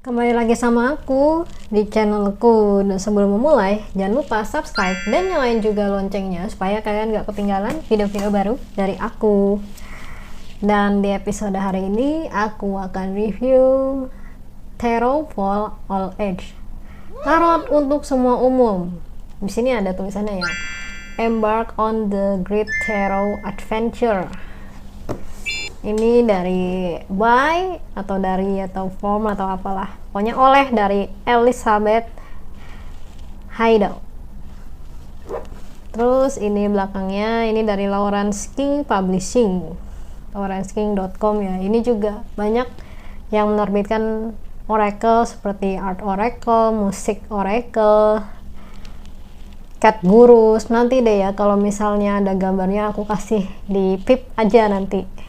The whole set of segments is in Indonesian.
Kembali lagi sama aku di channelku. Dan sebelum memulai, jangan lupa subscribe dan nyalain juga loncengnya supaya kalian gak ketinggalan video-video baru dari aku. Dan di episode hari ini aku akan review Tarot for All Age, tarot untuk semua umum. Di sini ada tulisannya ya, Embark on the Great Tarot Adventure. Ini dari atau form atau apalah, pokoknya oleh dari Elizabeth Haidel. Terus ini belakangnya, ini dari Lawrence King Publishing, lawrenceking.com ya. Ini juga banyak yang menerbitkan oracle seperti Art Oracle, Music Oracle, Cat Gurus. Nanti deh ya, kalau misalnya ada gambarnya aku kasih di pip aja nanti.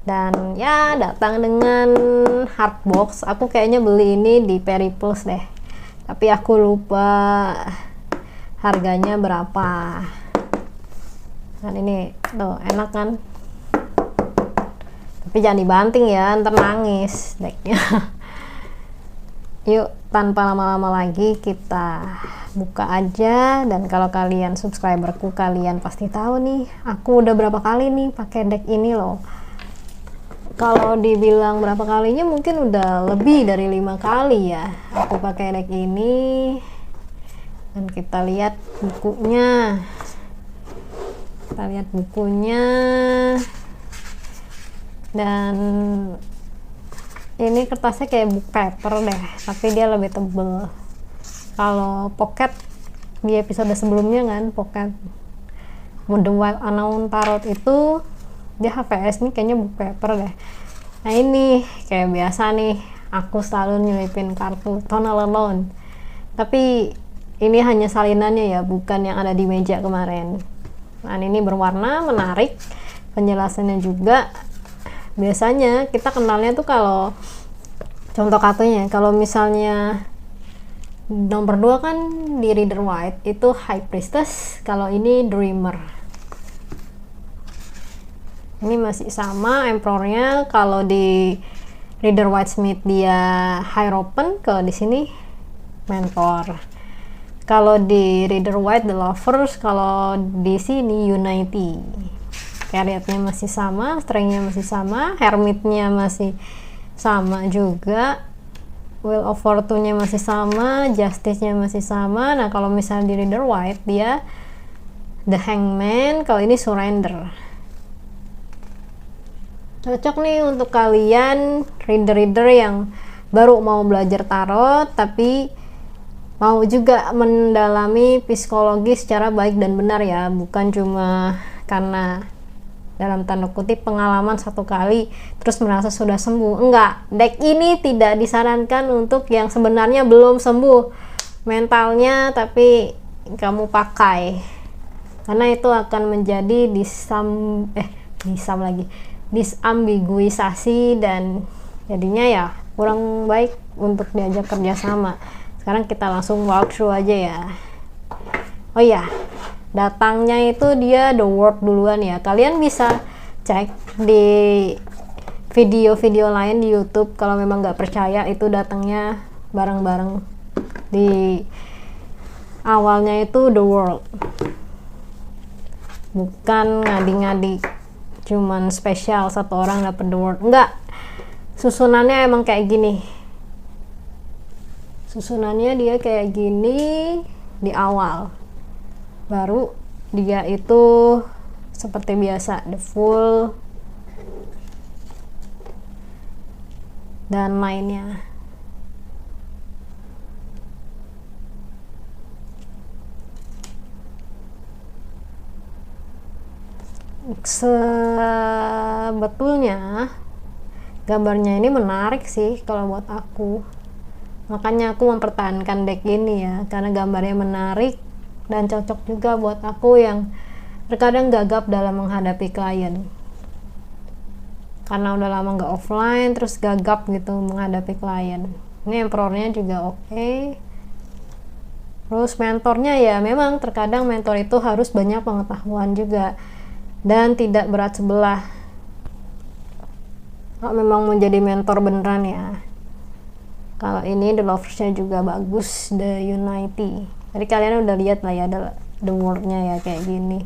Dan ya, datang dengan hardbox. Aku kayaknya beli ini di Periplus deh, tapi aku lupa harganya berapa. Dan ini tuh enak kan, tapi jangan dibanting ya, ntar nangis decknya. Yuk, tanpa lama-lama lagi kita buka aja. Dan kalau kalian subscriberku, kalian pasti tahu nih, aku udah berapa kali nih pakai deck ini loh. Kalau dibilang berapa kalinya, mungkin udah lebih dari 5 kali ya aku pakai deck ini. Dan kita lihat bukunya. Dan ini kertasnya kayak book paper deh, tapi dia lebih tebel. Kalau pocket di episode sebelumnya kan, pocket The Wild Unknown Tarot itu dia HVS, nih kayaknya book paper deh. Nah ini kayak biasa nih, aku selalu nyelipin kartu Tonal Alone, tapi ini hanya salinannya ya, bukan yang ada di meja kemarin. Nah ini berwarna, menarik, penjelasannya juga. Biasanya kita kenalnya tuh kalau contoh kartunya, kalau misalnya nomor 2 kan di Reader White itu High Priestess, kalau ini Dreamer. Ini masih sama Emperornya. Kalau di Reader White Smith dia Hierophant, kalau di sini Mentor. Kalau di Reader White The Lovers, kalau di sini Unity. Carrietnya masih sama, strengthnya masih sama, Hermitnya masih sama juga, Wheel of Fortune-nya masih sama, Justice-nya masih sama. Nah kalau misalnya di Reader White dia The Hangman, kalau ini Surrender. Cocok nih untuk kalian reader-reader yang baru mau belajar tarot tapi mau juga mendalami psikologi secara baik dan benar ya, bukan cuma karena dalam tanda kutip pengalaman satu kali terus merasa sudah sembuh. Enggak, deck ini tidak disarankan untuk yang sebenarnya belum sembuh mentalnya tapi kamu pakai, karena itu akan menjadi disambiguisasi dan jadinya ya kurang baik untuk diajak kerjasama. Sekarang kita langsung walkthrough aja ya. Oh ya, datangnya itu dia The World duluan ya. Kalian bisa cek di video-video lain di YouTube kalau memang nggak percaya itu datangnya bareng-bareng. Di awalnya itu The World, bukan ngadi-ngadi cuman spesial satu orang dapat The World. Enggak, susunannya emang kayak gini. Susunannya dia kayak gini di awal, baru dia itu seperti biasa The Fool dan lainnya. Sebetulnya gambarnya ini menarik sih kalau buat aku, makanya aku mempertahankan deck ini ya, karena gambarnya menarik dan cocok juga buat aku yang terkadang gagap dalam menghadapi klien, karena udah lama nggak offline terus gagap gitu menghadapi klien. Ini Emperornya juga oke. Terus mentornya ya, memang terkadang mentor itu harus banyak pengetahuan juga dan tidak berat sebelah kalau memang menjadi mentor beneran ya. Kalau ini The Lovers-nya juga bagus, The Unity. Tadi kalian udah lihat lah ya the word-nya ya kayak gini.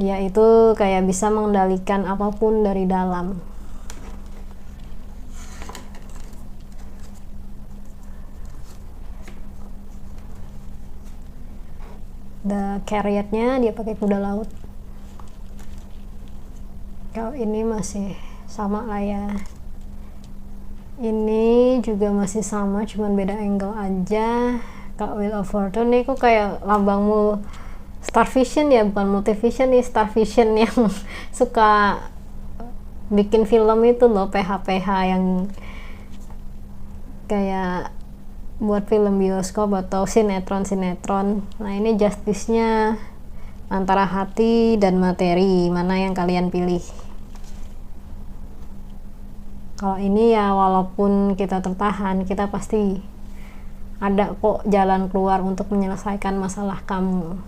Dia itu kayak bisa mengendalikan apapun dari dalam. The Chariot-nya dia pakai kuda laut. Kalau ini masih sama lah ya. Ini juga masih sama, cuman beda angle aja. Kalau Wheel of Fortune nih kok kayak lambangmu Star Vision ya, bukan Multivision nih, Star Vision yang suka bikin film itu loh, PH-PH yang kayak buat film bioskop atau sinetron. Nah ini justice-nya antara hati dan materi, mana yang kalian pilih? Kalau ini ya walaupun kita tertahan, kita pasti ada kok jalan keluar untuk menyelesaikan masalah kamu.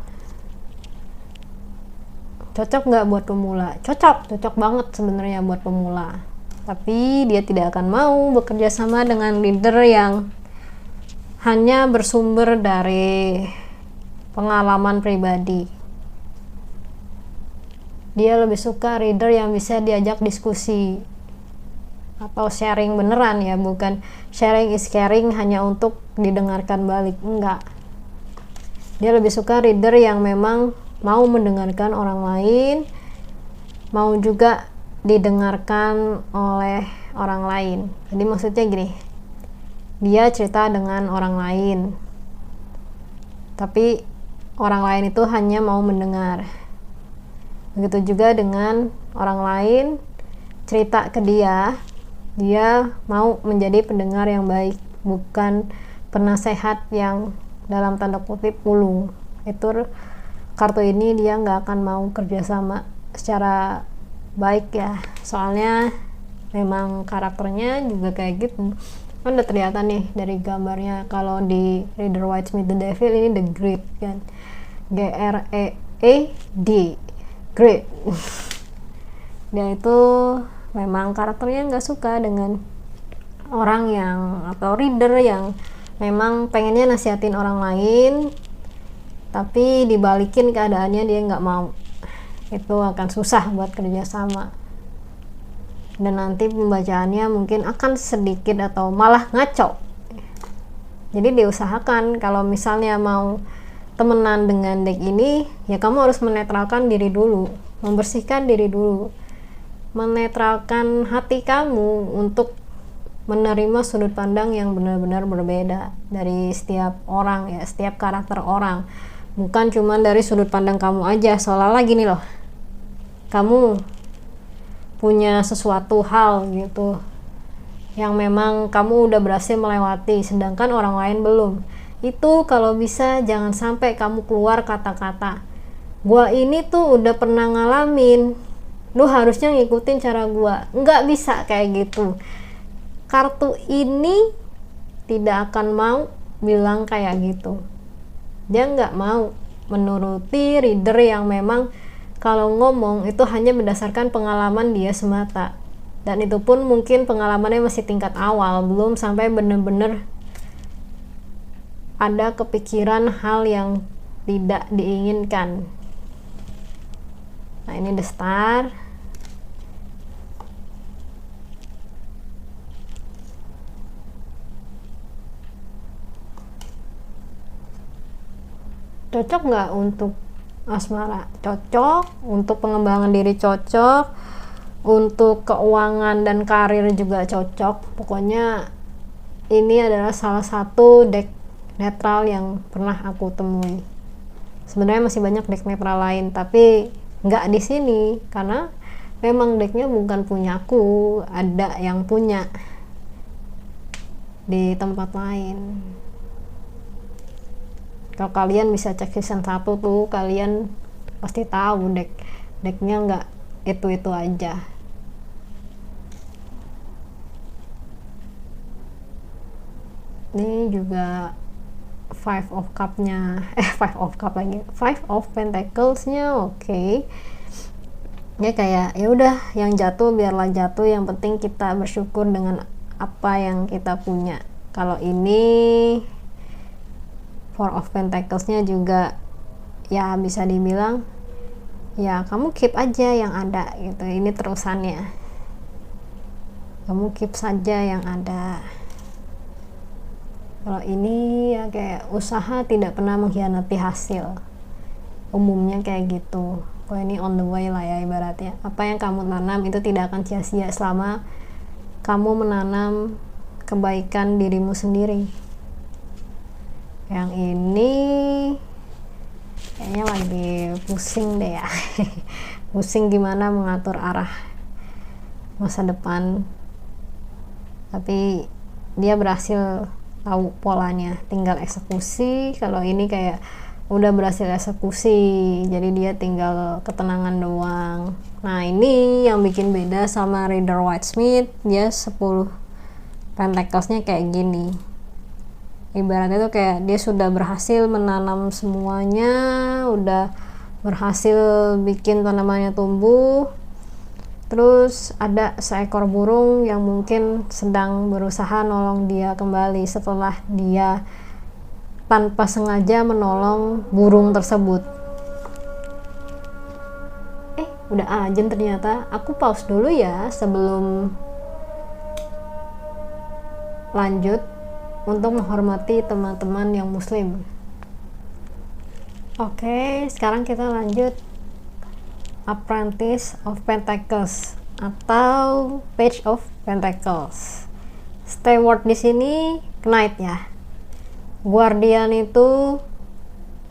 Cocok nggak buat pemula? Cocok banget sebenarnya buat pemula. Tapi dia tidak akan mau bekerja sama dengan leader yang hanya bersumber dari pengalaman pribadi. Dia lebih suka leader yang bisa diajak diskusi atau sharing beneran ya, bukan sharing is caring hanya untuk didengarkan balik, enggak. Dia lebih suka leader yang memang mau mendengarkan orang lain, mau juga didengarkan oleh orang lain. Jadi maksudnya gini, dia cerita dengan orang lain, tapi orang lain itu hanya mau mendengar. Begitu juga dengan orang lain cerita ke dia mau menjadi pendengar yang baik, bukan penasehat yang dalam tanda kutip ulung. Itu kartu ini dia nggak akan mau kerjasama secara baik ya, soalnya memang karakternya juga kayak gitu. Kan udah terlihat nih dari gambarnya. Kalau di Rider Waite Smith the Devil ini The Great kan, GREED, Great. Dia itu memang karakternya nggak suka dengan orang yang atau reader yang memang pengennya nasihatin orang lain tapi dibalikin keadaannya dia nggak mau. Itu akan susah buat kerjasama, dan nanti pembacaannya mungkin akan sedikit atau malah ngaco. Jadi diusahakan kalau misalnya mau temenan dengan deck ini, ya kamu harus menetralkan diri dulu, membersihkan diri dulu, menetralkan hati kamu untuk menerima sudut pandang yang benar-benar berbeda dari setiap orang ya, setiap karakter orang. Bukan cuma dari sudut pandang kamu aja, seolah-olah gini loh, kamu punya sesuatu hal gitu yang memang kamu udah berhasil melewati sedangkan orang lain belum. Itu kalau bisa jangan sampai kamu keluar kata-kata, gua ini tuh udah pernah ngalamin, lu harusnya ngikutin cara gua. Nggak bisa kayak gitu. Kartu ini tidak akan mau bilang kayak gitu. Dia nggak mau menuruti reader yang memang kalau ngomong itu hanya berdasarkan pengalaman dia semata, dan itu pun mungkin pengalamannya masih tingkat awal, belum sampai bener-bener ada kepikiran hal yang tidak diinginkan. Nah ini The Star. Cocok nggak untuk asmara? Cocok. Untuk pengembangan diri cocok, untuk keuangan dan karir juga cocok. Pokoknya ini adalah salah satu deck netral yang pernah aku temui. Sebenarnya masih banyak deck netral lain, tapi nggak di sini karena memang decknya bukan punya aku, ada yang punya di tempat lain. Kalau kalian bisa cek season 1 tuh, kalian pasti tahu decknya nggak itu aja. Ini juga Five of Cup-nya, Five of Cup lagi, Five of Pentacles-nya oke. Ya kayak ya udah, yang jatuh biarlah jatuh, yang penting kita bersyukur dengan apa yang kita punya. Kalau ini Four of Pentacles-nya juga ya bisa dibilang ya kamu keep aja yang ada gitu, ini terusannya, kamu keep saja yang ada. Kalau ini ya kayak usaha tidak pernah mengkhianati hasil, umumnya kayak gitu. Kalau ini on the way lah ya ibaratnya, apa yang kamu tanam itu tidak akan sia-sia selama kamu menanam kebaikan dirimu sendiri. Yang ini kayaknya lagi pusing deh ya pusing gimana mengatur arah masa depan, tapi dia berhasil tahu polanya, tinggal eksekusi. Kalau ini kayak udah berhasil eksekusi, jadi dia tinggal ketenangan doang. Nah ini yang bikin beda sama Rider Waite Smith, dia 10 Pentacles-nya kayak gini, ibaratnya tuh kayak dia sudah berhasil menanam semuanya, udah berhasil bikin tanamannya tumbuh. Terus ada seekor burung yang mungkin sedang berusaha nolong dia kembali setelah dia tanpa sengaja menolong burung tersebut. Udah ajan ternyata. Aku pause dulu ya sebelum lanjut untuk menghormati teman-teman yang muslim. Oke, sekarang kita lanjut Apprentice of Pentacles atau Page of Pentacles. Steward di sini Knight ya. Guardian itu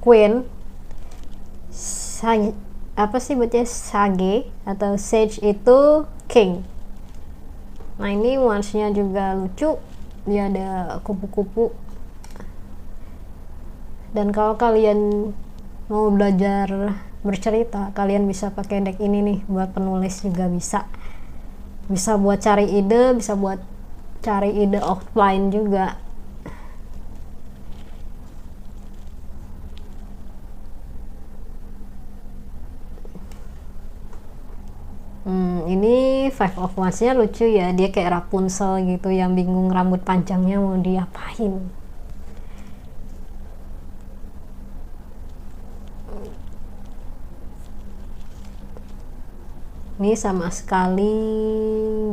Queen. Apa sih bacanya? Sage atau Sage itu King. Nah ini wands-nya juga lucu, dia ada kupu-kupu. Dan kalau kalian mau belajar bercerita, kalian bisa pakai deck ini nih, buat penulis juga bisa buat cari ide, bisa buat cari ide offline juga. Ini Five of Wands-nya lucu ya, dia kayak Rapunzel gitu yang bingung rambut panjangnya mau diapain. Ini sama sekali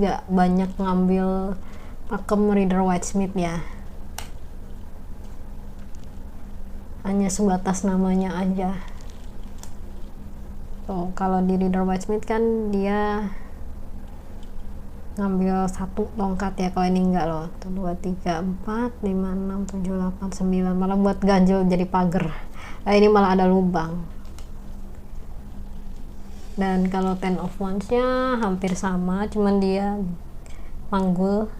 nggak banyak ngambil pakem Rider Waite Smith ya, hanya sebatas namanya aja. Tuh, kalau di Rider Waite Smith kan dia ngambil satu tongkat ya, kalau ini enggak loh. Tuh 2, 3, 4, 5, 6, 7, 8, 9, malah buat ganjel jadi pagar. Ini malah ada lubang. Dan kalau Ten of Wands-nya hampir sama, cuman dia panggul.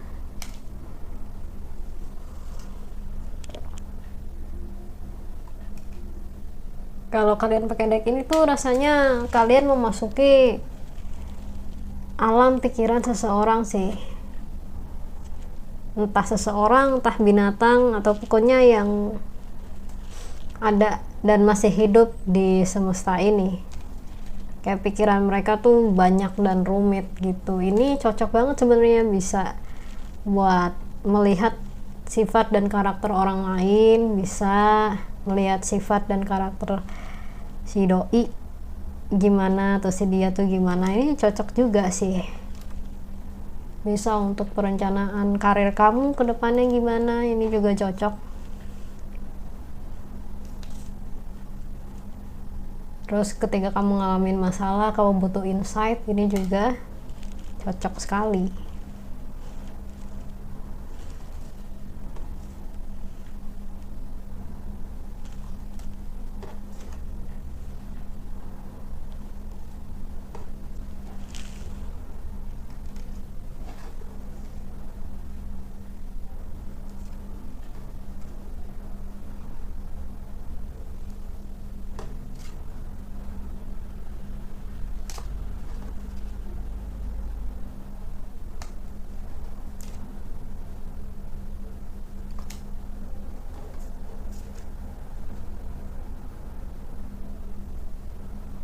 Kalau kalian pakai deck ini tuh rasanya kalian memasuki alam pikiran seseorang sih. Entah seseorang, entah binatang, atau pokoknya yang ada dan masih hidup di semesta ini. Kayak pikiran mereka tuh banyak dan rumit gitu. Ini cocok banget sebenarnya, bisa buat melihat sifat dan karakter orang lain, bisa melihat sifat dan karakter si doi gimana, atau si dia tuh gimana. Ini cocok juga sih, bisa untuk perencanaan karir kamu ke depannya gimana, ini juga cocok. Terus ketika kamu ngalamin masalah, kamu butuh insight, ini juga cocok sekali.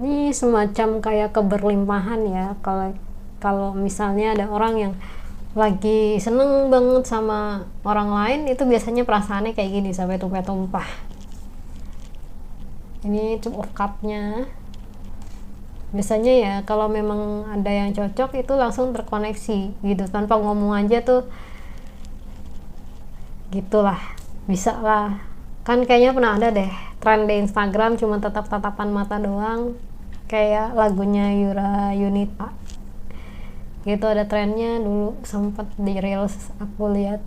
Ini semacam kayak keberlimpahan ya, kalau misalnya ada orang yang lagi seneng banget sama orang lain, itu biasanya perasaannya kayak gini sampai tumpah-tumpah. Ini cup of cup-nya. Biasanya ya kalau memang ada yang cocok itu langsung terkoneksi gitu tanpa ngomong aja tuh, gitulah, bisa lah. Kan kayaknya pernah ada deh tren di Instagram cuma tetap tatapan mata doang, kayak lagunya Yura Yunita gitu, ada trennya dulu sempet di reels aku lihat.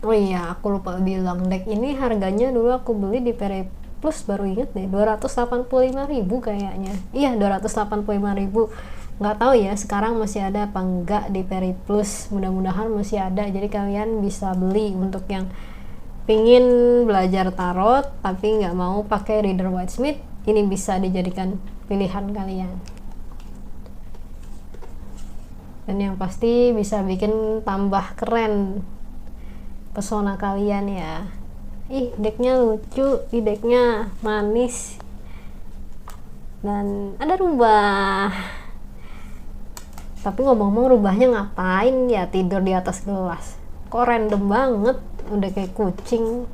Oh iya, aku lupa bilang, deck ini harganya dulu aku beli di Periplus, baru inget deh, 285.000 kayaknya. Iya, 285.000. Nggak tahu ya sekarang masih ada apa enggak di Periplus, mudah-mudahan masih ada. Jadi kalian bisa beli untuk yang pingin belajar tarot tapi nggak mau pakai Rider Waite Smith, ini bisa dijadikan pilihan kalian. Dan yang pasti bisa bikin tambah keren pesona kalian ya. Ih, decknya lucu, ih decknya manis, dan ada rubah. Tapi ngomong-ngomong, rubahnya ngapain ya tidur di atas gelas? Kok random banget, udah kayak kucing.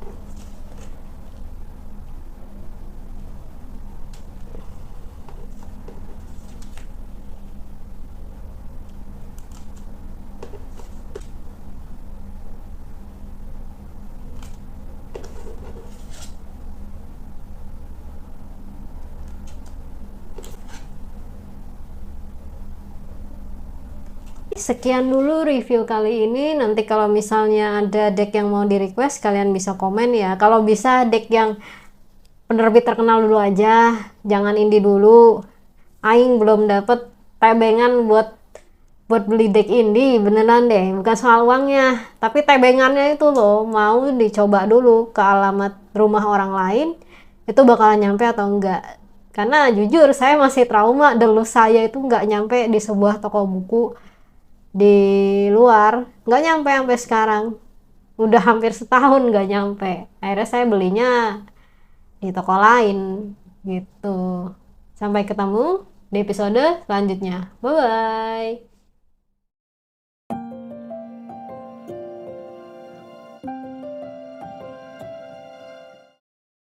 Sekian dulu review kali ini. Nanti kalau misalnya ada deck yang mau di request, kalian bisa komen ya. Kalau bisa deck yang penerbit terkenal dulu aja, jangan indie dulu. Aing belum dapet tebengan buat beli deck indie, beneran deh, bukan soal uangnya, tapi tebengannya itu loh, mau dicoba dulu ke alamat rumah orang lain, itu bakalan nyampe atau enggak. Karena jujur saya masih trauma, dulu saya itu nggak nyampe di sebuah toko buku di luar, nggak nyampe sampai sekarang, udah hampir setahun nggak nyampe. Akhirnya saya belinya di toko lain gitu. Sampai ketemu di episode selanjutnya, bye bye.